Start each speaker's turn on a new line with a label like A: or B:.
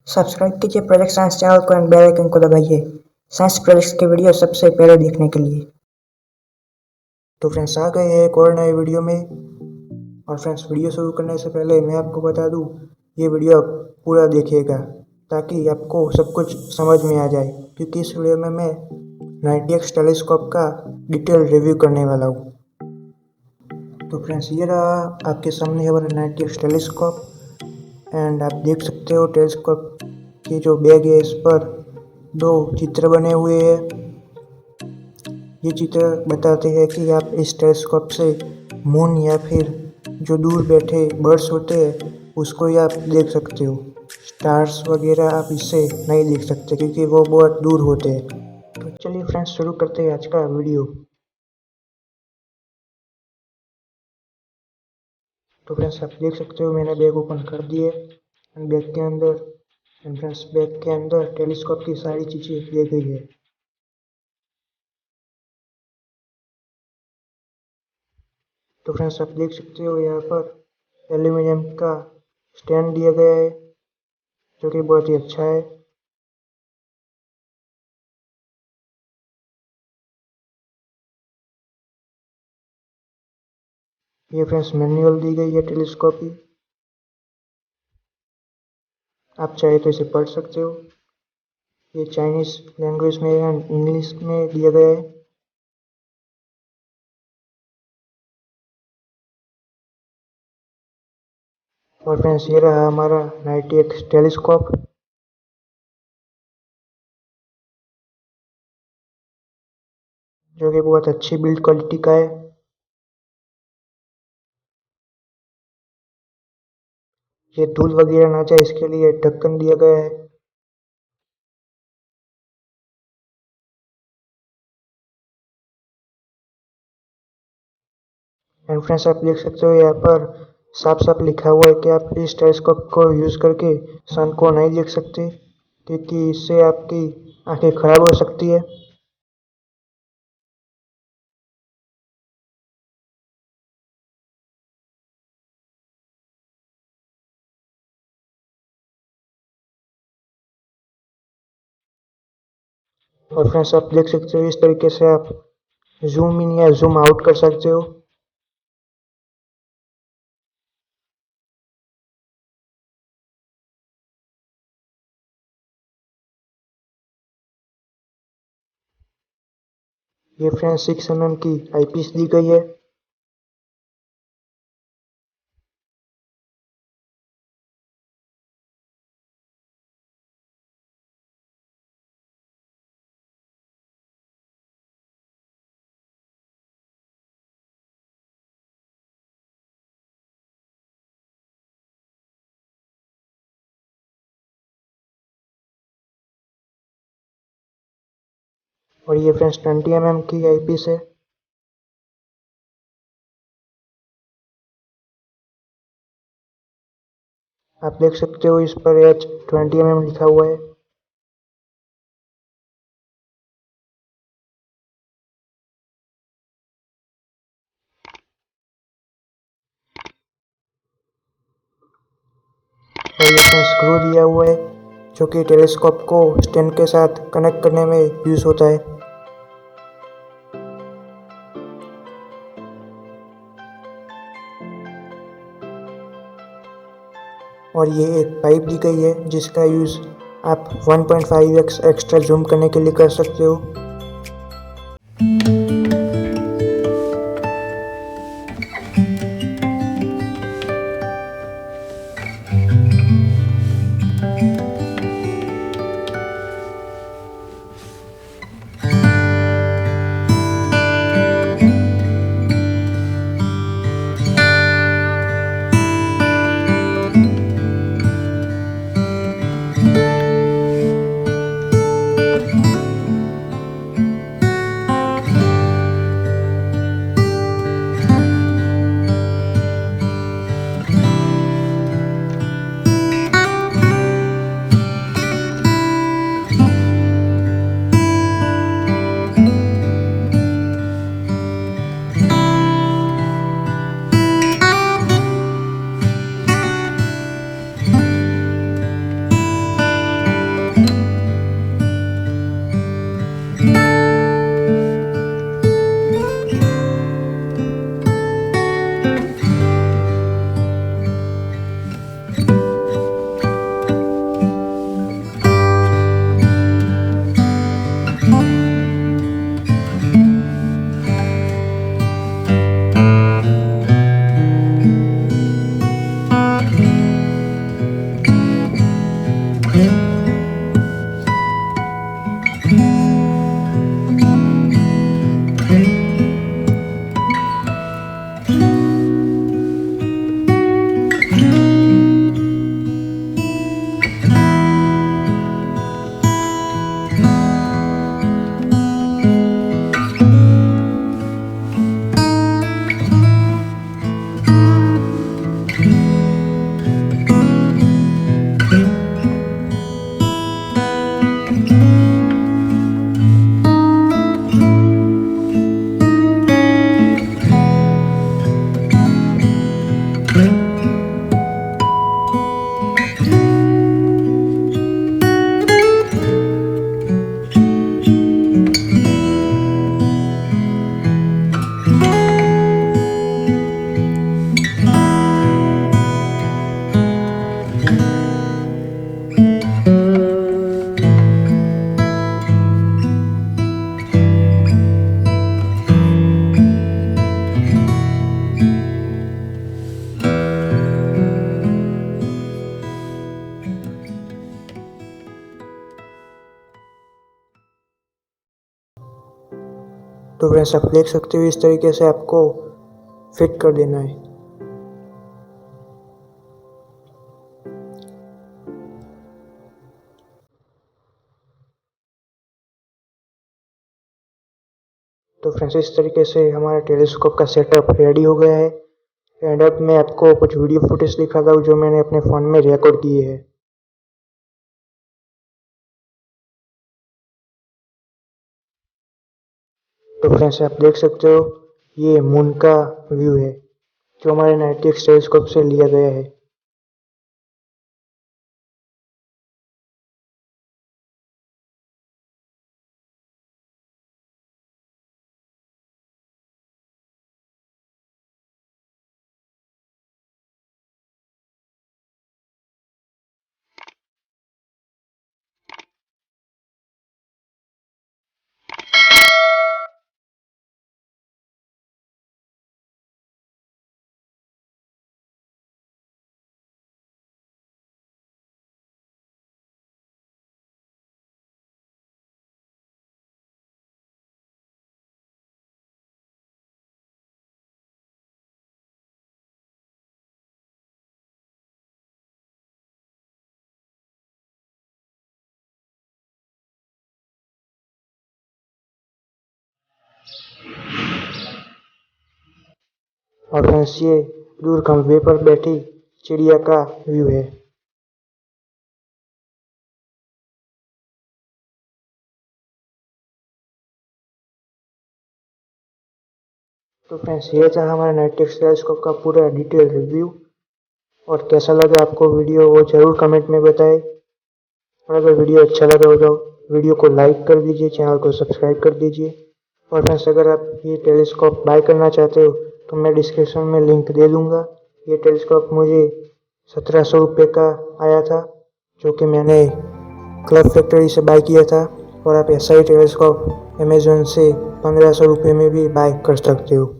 A: Subscribe कीजिए project science channel को and bell icon को दबाइए साइंस प्रोजेक्ट्स के वीडियो सबसे पहले देखने के लिए। तो फ्रेंड्स आ गए हैं एक और नए वीडियो में। और फ्रेंड्स वीडियो शुरू करने से पहले मैं आपको बता दूं, ये वीडियो पूरा देखिएगा ताकि आपको सब कुछ समझ में आ जाए, क्योंकि इस वीडियो में मैं 90x टेलीस्कोप का डिटेल रिव्यू करने वाला हूँ। तो फ्रेंड्स ये रहा आपके सामने हमारा 90x टेलीस्कोप एंड आप देख सकते हो टेलीस्कोप की जो बैग है इस पर दो चित्र बने हुए हैं। ये चित्र बताते हैं कि आप इस टेलीस्कोप से मून या फिर जो दूर बैठे बर्ड्स होते हैं उसको ही आप देख सकते हो। स्टार्स वगैरह आप इससे नहीं देख सकते क्योंकि वो बहुत दूर होते हैं। तो चलिए फ्रेंड्स शुरू करते हैं आज का वीडियो। तो फ्रेंड्स आप देख सकते हो मैंने बैग ओपन कर दिए एंड बैग के अंदर फ्रेंड्स बैग के अंदर टेलीस्कोप की सारी चीज़ें दी गई है। तो फ्रेंड्स आप देख सकते हो यहाँ पर एल्यूमिनियम का स्टैंड दिया गया है जो कि बहुत ही अच्छा है। ये फ्रेंड्स मैनुअल दी गई है टेलीस्कोप की, आप चाहे तो इसे पढ़ सकते हो। ये चाइनीज लैंग्वेज में एंड इंग्लिश में दिया गया है। और फ्रेंड्स ये रहा हमारा 90x टेलीस्कोप जो कि बहुत अच्छी बिल्ड क्वालिटी का है। ये धूल वगैरह ना जाए इसके लिए ढक्कन दिया गया है। एंड फ्रेंड्स आप देख सकते हो यहाँ पर साफ साफ लिखा हुआ है कि आप इस टेलीस्कोप को यूज़ करके सन को नहीं देख सकते क्योंकि इससे आपकी आंखें खराब हो सकती है। और फ्रेंड्स आप देख सकते हो इस तरीके से आप जूम इन या जूम आउट कर सकते हो। ये फ्रेंड्स 6 mm की आईपीस दी गई है। और ये फ्रेंड्स 20 mm की आईपीस है। आप देख सकते हो इस पर H20 mm लिखा हुआ है। और ये फ्रेंड्स स्क्रू दिया हुआ है जो कि टेलीस्कोप को स्टैंड के साथ कनेक्ट करने में यूज़ होता है। और ये एक पाइप दी गई है जिसका यूज़ आप 1.5x एक्स्ट्रा जूम करने के लिए कर सकते हो। तो फ्रेंड्स आप देख सकते हो इस तरीके से आपको फिट कर देना है। तो फ्रेंड्स इस तरीके से हमारा टेलीस्कोप का सेटअप रेडी हो गया है। एंड अब मैं आपको कुछ वीडियो फुटेज दिखाता हूँ जो मैंने अपने फ़ोन में रिकॉर्ड किए हैं। तो फ्रेंड्स आप देख सकते हो ये मून का व्यू है जो हमारे नाइटिक्स टेलीस्कोप से लिया गया है। और फ्रेंड्स ये दूर खंभे पर बैठी चिड़िया का व्यू है। तो फ्रेंड्स ये था हमारा नाइटिक्स टेलीस्कोप का पूरा डिटेल रिव्यू। और कैसा लगा आपको वीडियो वो ज़रूर कमेंट में बताएं। और अगर वीडियो अच्छा लगा हो तो वीडियो को लाइक कर दीजिए, चैनल को सब्सक्राइब कर दीजिए। और फ्रेंड्स अगर आप ये टेलीस्कोप बाय करना चाहते हो तो मैं डिस्क्रिप्शन में लिंक दे दूँगा। ये टेलीस्कोप मुझे 1700 रुपये का आया था जो कि मैंने क्लब फैक्ट्री से बाय किया था। और आप ऐसा ही टेलीस्कोप अमेज़न से 1500 रुपये में भी बाय कर सकते हो।